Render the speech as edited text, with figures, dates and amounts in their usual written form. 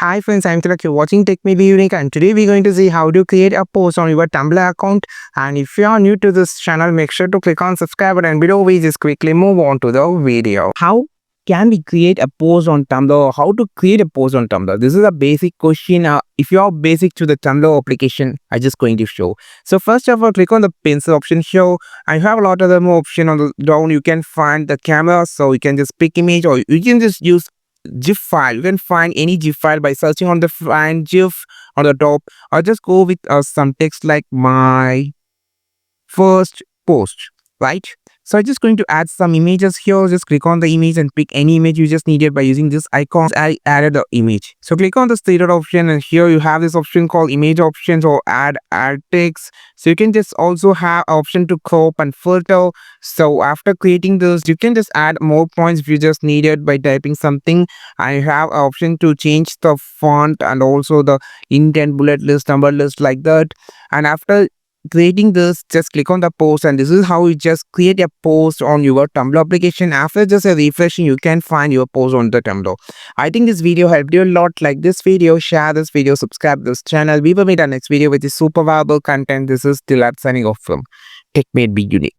Hi friends, I'm Tilak. You're watching Tech Maybe Unique, and today we're going to see how to create a post on your Tumblr account. And if you are new to this channel, make sure to click on subscribe button below. We just quickly move on to the video. How can we create a post on Tumblr, or how to create a post on Tumblr? This is a basic question. If you are basic to the Tumblr application, I'm just going to show. So first of all, click on the pencil option show, and you have a lot of other more option on the down. You can find the camera, so you can just pick image, or you can just use GIF file. You can find any GIF file by searching on the find GIF on the top, or just go with some text like my first post, right? So I'm just going to add some images here. Just click on the image and pick any image you just needed by using this icon. I added the image. So click on the stated option, and here you have this option called image options or add text. So you can just also have option to crop and filter. So after creating this, you can just add more points if you just needed by typing something. I have an option to change the font and also the indent, bullet list, number list, like that. And after creating this, just click on the post, and this is how you just create a post on your Tumblr application. After just a refreshing, you can find your post on the Tumblr. I think this video helped you a lot. Like this video, share this video, subscribe this channel. We will meet our next video with the super valuable content. This is Tilak signing off from Tech Made Be Unique.